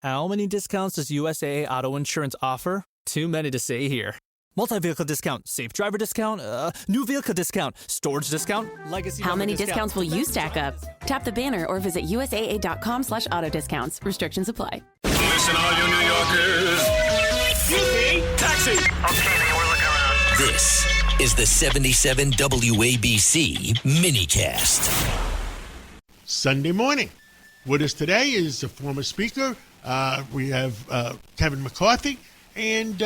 How many discounts does USAA Auto Insurance offer? Too many to say here. Multi-vehicle discount, safe driver discount, new vehicle discount, storage discount, legacy. How many discounts will you stack up? Tap the banner or visit USAA.com/auto discounts. Restrictions apply. Listen, all you New Yorkers. Taxi! Okay, we're looking around. This is the 77 WABC minicast. Sunday morning. With us today is the former speaker. We have Kevin McCarthy. And,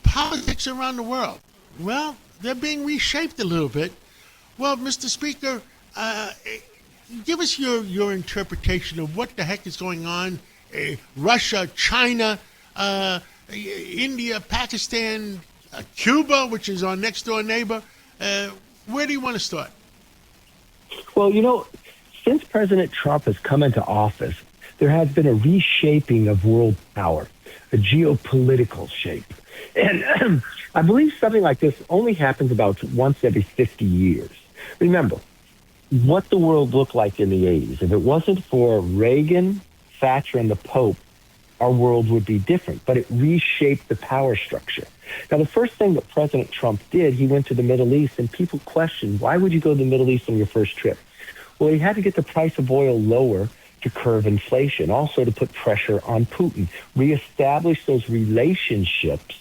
politics around the world. Well, they're being reshaped a little bit. Well, Mr. Speaker, give us your interpretation of what the heck is going on. Russia, China, India, Pakistan, Cuba, which is our next door neighbor. Where do you want to start? Well, since President Trump has come into office, there has been a reshaping of world power, a geopolitical shape. And I believe something like this only happens about once every 50 years. Remember, what the world looked like in the 80s. If it wasn't for Reagan, Thatcher, and the Pope, our world would be different. But it reshaped the power structure. Now, the first thing that President Trump did, he went to the Middle East, and people questioned, why would you go to the Middle East on your first trip? Well, he had to get the price of oil lower to curb inflation, also to put pressure on Putin, reestablish those relationships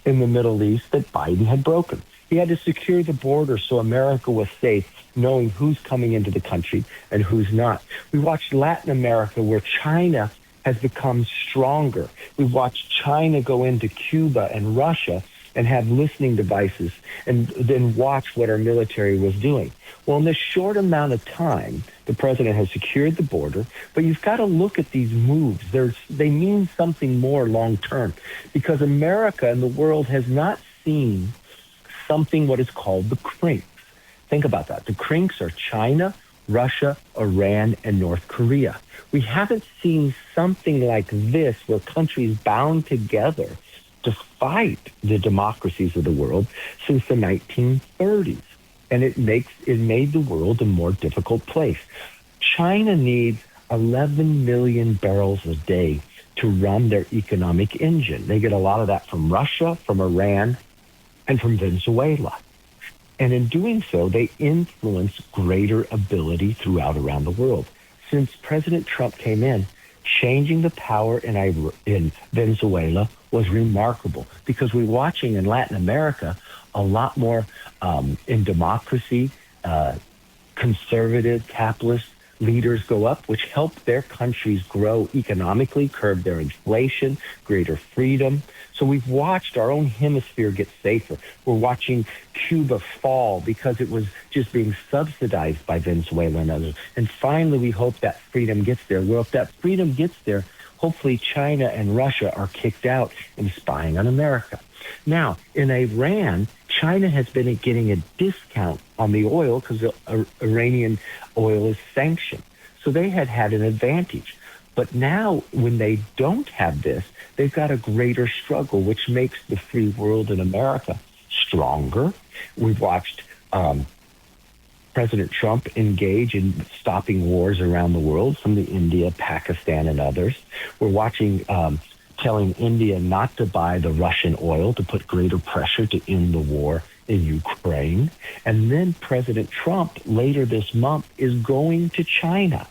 in the Middle East that Biden had broken. He had to secure the border so America was safe, knowing who's coming into the country and who's not. We watched Latin America, where China has become stronger. We watched China go into Cuba and Russia and have listening devices and then watch what our military was doing. Well, in this short amount of time, the president has secured the border, but you've got to look at these moves. They mean something more long term, because America and the world has not seen something what is called the crinks. Think about that. The crinks are China, Russia, Iran, and North Korea. We haven't seen something like this where countries bound together to fight the democracies of the world since the 1930s. And it made the world a more difficult place. China needs 11 million barrels a day to run their economic engine. They get a lot of that from Russia, from Iran, and from Venezuela. And in doing so, they influence greater ability throughout around the world. Since President Trump came in, changing the power in Venezuela was remarkable, because we're watching in Latin America a lot more in democracy, conservative, capitalist leaders go up, which help their countries grow economically, curb their inflation, greater freedom. So we've watched our own hemisphere get safer. We're watching Cuba fall because it was just being subsidized by Venezuela and others. And finally, we hope that freedom gets there. Well, if that freedom gets there, hopefully China and Russia are kicked out and spying on America. Now, in Iran, China has been getting a discount on the oil because the Iranian oil is sanctioned. So they had an advantage. But now, when they don't have this, they've got a greater struggle, which makes the free world in America stronger. We've watched President Trump engage in stopping wars around the world, from the India, Pakistan, and others. We're watching telling India not to buy the Russian oil to put greater pressure to end the war in Ukraine. And then President Trump later this month is going to China.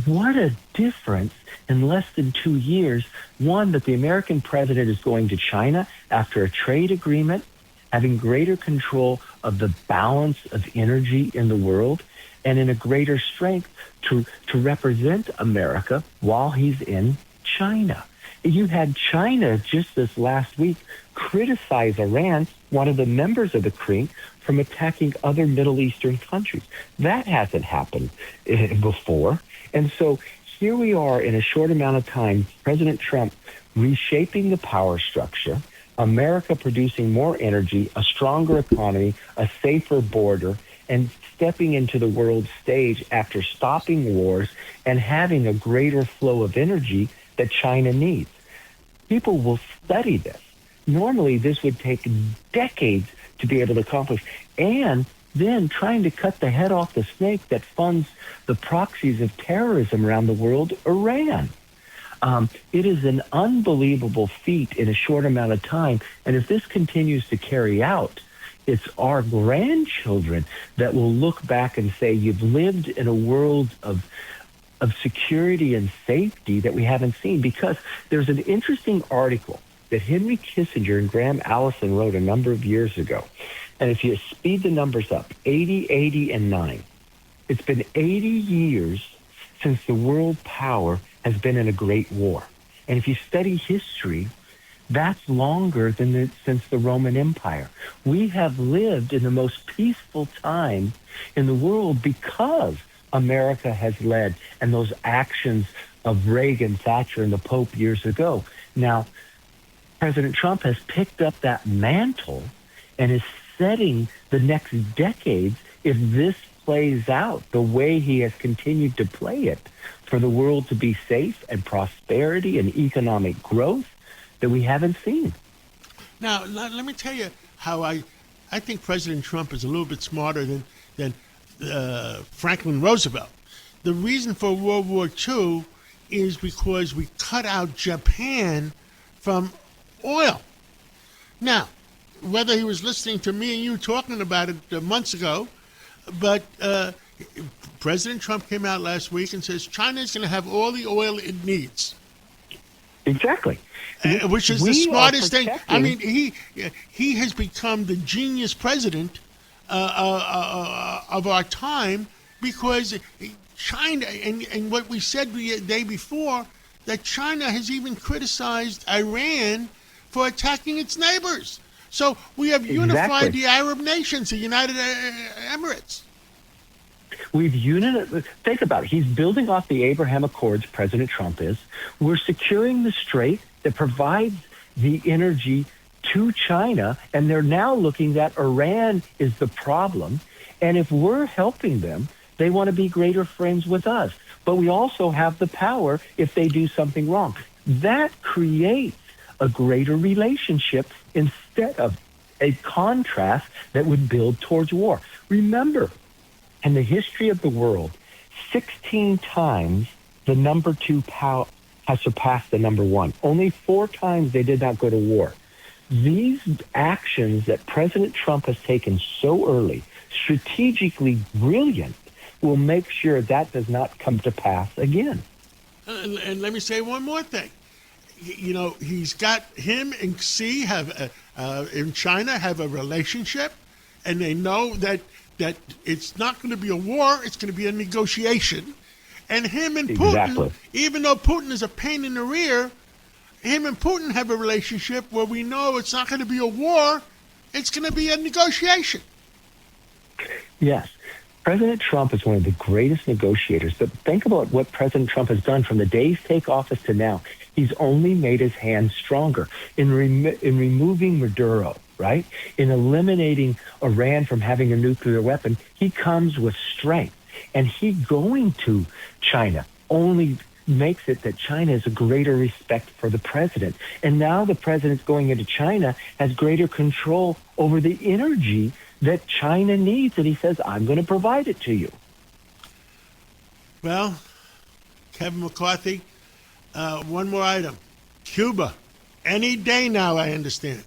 What a difference in less than 2 years. One, that the American president is going to China after a trade agreement, having greater control of the balance of energy in the world, and in a greater strength to represent America while he's in China. You had China just this last week criticize Iran, one of the members of the CRINC, from attacking other Middle Eastern countries. That hasn't happened before. And so here we are in a short amount of time, President Trump reshaping the power structure, America producing more energy, a stronger economy, a safer border, and stepping into the world stage after stopping wars and having a greater flow of energy that China needs. People will study this. Normally, this would take decades to be able to accomplish. And then trying to cut the head off the snake that funds the proxies of terrorism around the world, Iran. It is an unbelievable feat in a short amount of time. And if this continues to carry out, it's our grandchildren that will look back and say, you've lived in a world of security and safety that we haven't seen. Because there's an interesting article that Henry Kissinger and Graham Allison wrote a number of years ago. And if you speed the numbers up, 80, 80, and 9, it's been 80 years since the world power has been in a great war. And if you study history, that's longer than since the Roman Empire. We have lived in the most peaceful time in the world because America has led, and those actions of Reagan, Thatcher, and the Pope years ago. Now, President Trump has picked up that mantle and is setting the next decades, if this plays out the way he has continued to play it, for the world to be safe and prosperity and economic growth that we haven't seen. Now, let me tell you how I think President Trump is a little bit smarter than Franklin Roosevelt. The reason for World War II is because we cut out Japan from oil. Now, whether he was listening to me and you talking about it months ago, but President Trump came out last week and says China is going to have all the oil it needs. Exactly. Which is the smartest thing. I mean, he has become the genius president of our time, because China, and what we said the day before, that China has even criticized Iran for attacking its neighbors. So we have unified the Arab nations, the United Emirates. Think about it. He's building off the Abraham Accords, President Trump is. We're securing the strait that provides the energy to China, and they're now looking at Iran is the problem. And if we're helping them, they want to be greater friends with us. But we also have the power if they do something wrong. That creates a greater relationship instead of a contrast that would build towards war. Remember, in the history of the world, 16 times the number 2 power has surpassed the number 1. Only 4 times they did not go to war. These actions that President Trump has taken so early, strategically brilliant, will make sure that does not come to pass again. And let me say one more thing. You know, he's got him and Xi have in China have a relationship, and they know that it's not going to be a war; it's going to be a negotiation. And him and Putin, even though Putin is a pain in the rear, him and Putin have a relationship where we know it's not going to be a war; it's going to be a negotiation. Yes. President Trump is one of the greatest negotiators, but think about what President Trump has done from the day he's taken office to now. He's only made his hands stronger in removing Maduro, right? In eliminating Iran from having a nuclear weapon. He comes with strength, and he going to China only makes it that China has a greater respect for the president. And now the president's going into China has greater control over the energy that China needs, and he says, I'm going to provide it to you. Well, Kevin McCarthy, one more item. Cuba, any day now, I understand.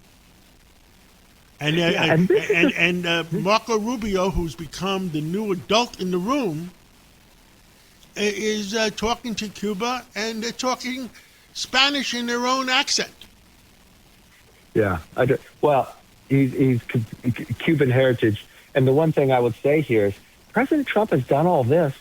And Marco Rubio, who's become the new adult in the room, is talking to Cuba, and they're talking Spanish in their own accent. Yeah, well, he's Cuban heritage. And the one thing I would say here is President Trump has done all this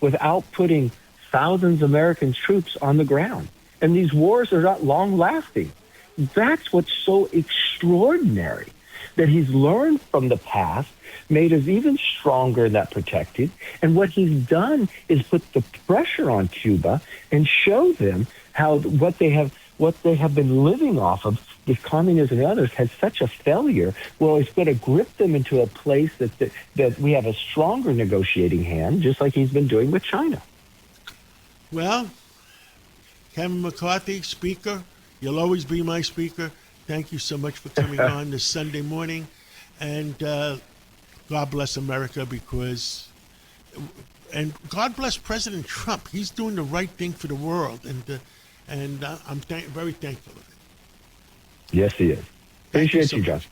without putting thousands of American troops on the ground. And these wars are not long-lasting. That's what's so extraordinary, that he's learned from the past, made us even stronger in that protected. And what he's done is put the pressure on Cuba and show them how what they have been living off of, with communism and others, has such a failure. Well, it's going to grip them into a place that we have a stronger negotiating hand, just like he's been doing with China. Well, Kevin McCarthy, Speaker, you'll always be my Speaker. Thank you so much for coming on this Sunday morning. And God bless America, and God bless President Trump. He's doing the right thing for the world. and I'm very thankful of it. Yes, he is. Thank you Appreciate so you, much. John.